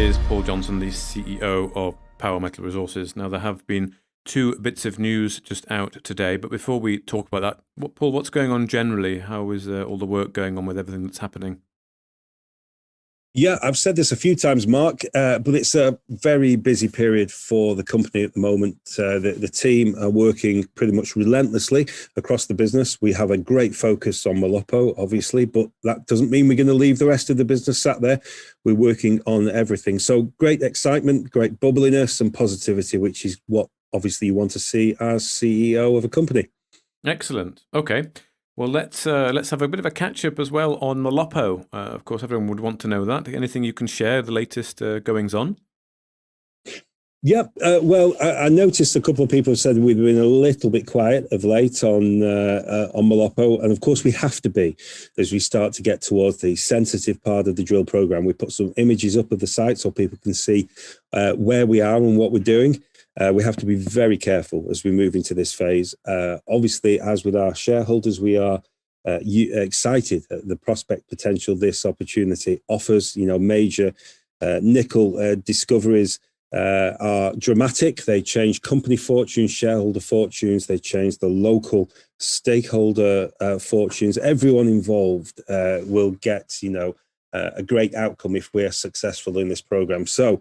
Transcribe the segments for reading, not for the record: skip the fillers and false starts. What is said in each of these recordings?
is Paul Johnson, the CEO of Power Metal Resources. Now, there have been two bits of news just out today, but before we talk about that, Paul, what's going on generally? How is all the work going on with everything that's happening? Yeah, I've said this a few times, Mark, but it's a very busy period for the company at the moment. The team are working pretty much relentlessly across the business. We have a great focus on Molopo, obviously, but that doesn't mean we're going to leave the rest of the business sat there. We're working on everything. So great excitement, great bubbliness and positivity, which is what obviously you want to see as CEO of a company. Excellent. Okay. Well, let's have a bit of a catch-up as well on Molopo. Of course, everyone would want to know that. Anything you can share, the latest goings-on? Yeah, well, I noticed a couple of people have said we've been a little bit quiet of late on Molopo, and of course we have to be as we start to get towards the sensitive part of the drill program. We put some images up of the site so people can see where we are and what we're doing. We have to be very careful as we move into this phase. Obviously, as with our shareholders, we are excited at the prospect potential this opportunity offers. You know, major nickel discoveries are dramatic. They change company fortunes, shareholder fortunes. They change the local stakeholder fortunes. Everyone involved will get, a great outcome if we're successful in this program. So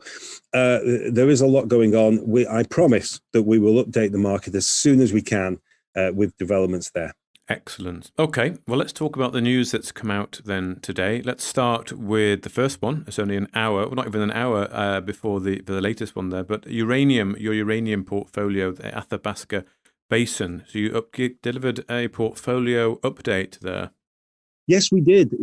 there is a lot going on. I promise that we will update the market as soon as we can with developments there. Excellent. Okay, well, let's talk about the news that's come out then today. Let's start with the first one. It's only an hour, well, not even an hour before the latest one there, but your uranium portfolio, the Athabasca Basin. So you delivered a portfolio update there. Yes, we did.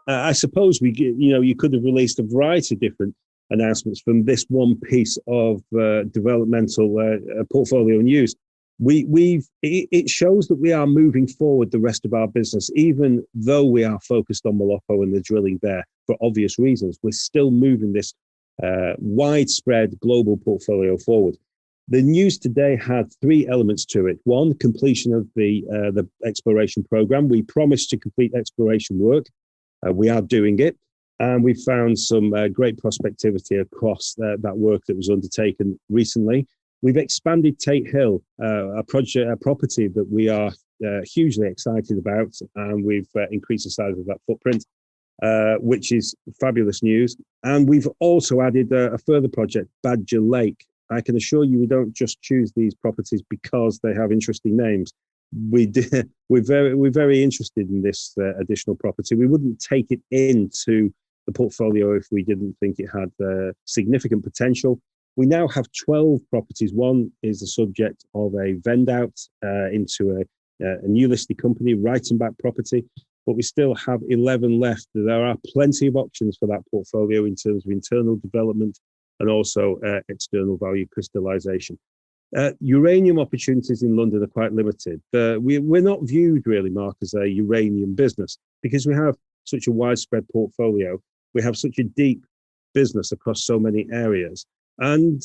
I suppose you could have released a variety of different announcements from this one piece of developmental portfolio news. It shows that we are moving forward the rest of our business, even though we are focused on Molopo and the drilling there for obvious reasons. We're still moving this widespread global portfolio forward. The news today had three elements to it. One, completion of the exploration program. We promised to complete exploration work. We are doing it. And we found some great prospectivity across that work that was undertaken recently. We've expanded Tate Hill, a property that we are hugely excited about. And we've increased the size of that footprint, which is fabulous news. And we've also added a further project, Badger Lake. I can assure you we don't just choose these properties because they have interesting names. We're very interested in this additional property. We wouldn't take it into the portfolio if we didn't think it had significant potential. We now have 12 properties. One is the subject of a vend out into a new listed company, Reitenbach property, but we still have 11 left. There are plenty of options for that portfolio in terms of internal development and also external value crystallization. Uranium opportunities in London are quite limited. We're not viewed really, Mark, as a uranium business because we have such a widespread portfolio. We have such a deep business across so many areas. And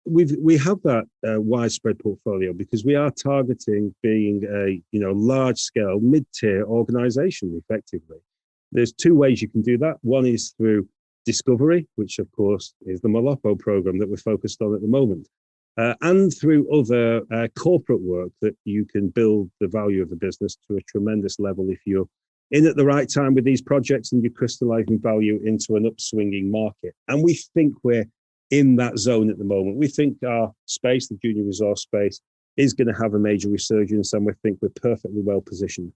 we have that widespread portfolio because we are targeting being a large-scale, mid-tier organization effectively. There's two ways you can do that. One is through discovery, which of course is the Molopo program that we're focused on at the moment, and through other corporate work that you can build the value of the business to a tremendous level if you're in at the right time with these projects and you're crystallizing value into an upswinging market. And we think we're in that zone at the moment. We think our space, the junior resource space, is going to have a major resurgence, and we think we're perfectly well positioned.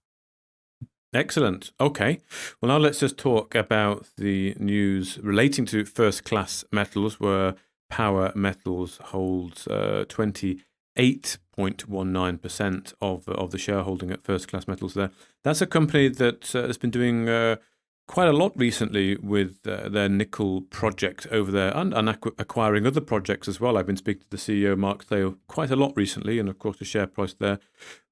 Excellent. Okay. Well, now let's just talk about the news relating to First Class Metals, where Power Metals holds 28.19% of the shareholding at First Class Metals there. That's a company that has been doing quite a lot recently with their nickel project over there and acquiring other projects as well. I've been speaking to the CEO, Mark Thayer, quite a lot recently, and of course the share price there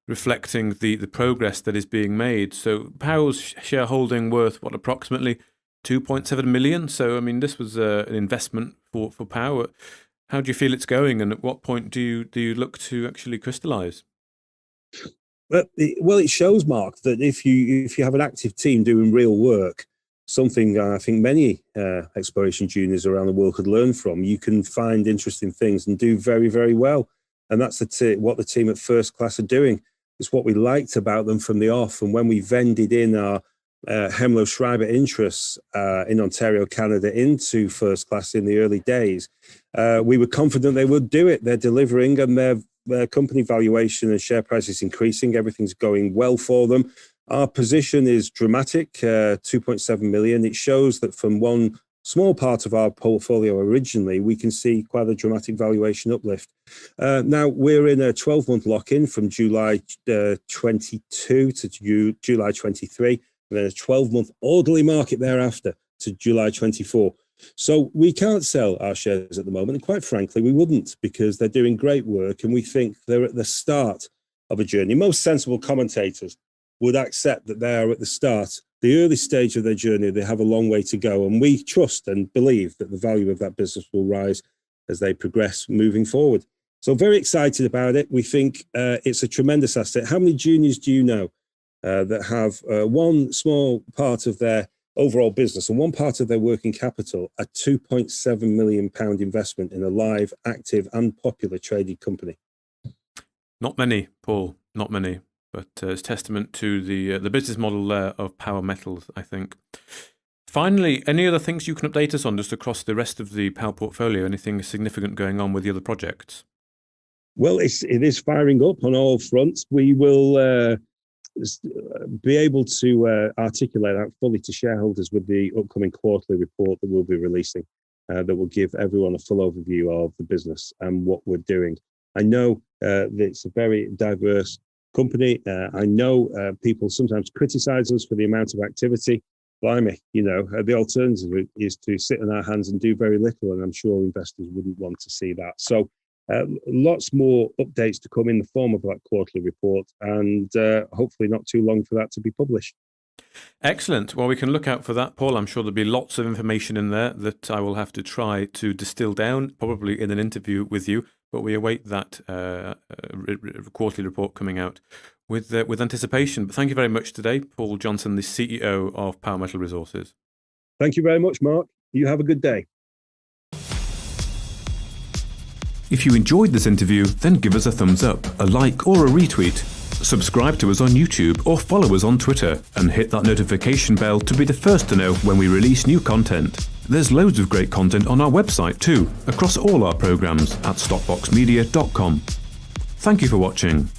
reflecting the progress that is being made. So Power's shareholding worth, approximately 2.7 million? So, I mean, this was an investment for Power. How do you feel it's going, and at what point do you look to actually crystallize? Well, it shows, Mark, that if you have an active team doing real work, something I think many exploration juniors around the world could learn from. You can find interesting things and do very, very well. And that's what the team at First Class are doing. It's what we liked about them from the off. And when we vended in our Hemlo Schreiber interests in Ontario, Canada, into First Class in the early days, we were confident they would do it. They're delivering, and their company valuation and share price is increasing. Everything's going well for them. Our position is dramatic, 2.7 million. It shows that from one small part of our portfolio originally, we can see quite a dramatic valuation uplift. Now, we're in a 12-month lock-in from July 22 to July 23, and then a 12-month orderly market thereafter to July 24. So we can't sell our shares at the moment, and quite frankly, we wouldn't, because they're doing great work, and we think they're at the start of a journey. Most sensible commentators would accept that they are at the start, the early stage of their journey. They have a long way to go, and we trust and believe that the value of that business will rise as they progress moving forward. So very excited about it. We think it's a tremendous asset. How many juniors do you know that have one small part of their overall business and one part of their working capital, a £2.7 million investment in a live, active and popular traded company? Not many, Paul, not many. But it's testament to the business model there of Power Metals, I think. Finally, any other things you can update us on just across the rest of the Power portfolio? Anything significant going on with the other projects? Well, it is firing up on all fronts. We will be able to articulate that fully to shareholders with the upcoming quarterly report that we'll be releasing, that will give everyone a full overview of the business and what we're doing. I know that it's a very diverse company. I know people sometimes criticize us for the amount of activity. Blimey, the alternative is to sit on our hands and do very little, and I'm sure investors wouldn't want to see that. So lots more updates to come in the form of that quarterly report, and hopefully not too long for that to be published. Excellent. Well, we can look out for that, Paul. I'm sure there'll be lots of information in there that I will have to try to distill down, probably in an interview with you. But we await that quarterly report coming out with anticipation. But thank you very much today, Paul Johnson, the CEO of Power Metal Resources. Thank you very much, Mark. You have a good day. If you enjoyed this interview, then give us a thumbs up, a like or a retweet. Subscribe to us on YouTube or follow us on Twitter, and hit that notification bell to be the first to know when we release new content. There's loads of great content on our website too, across all our programs at stopboxmedia.com. Thank you for watching.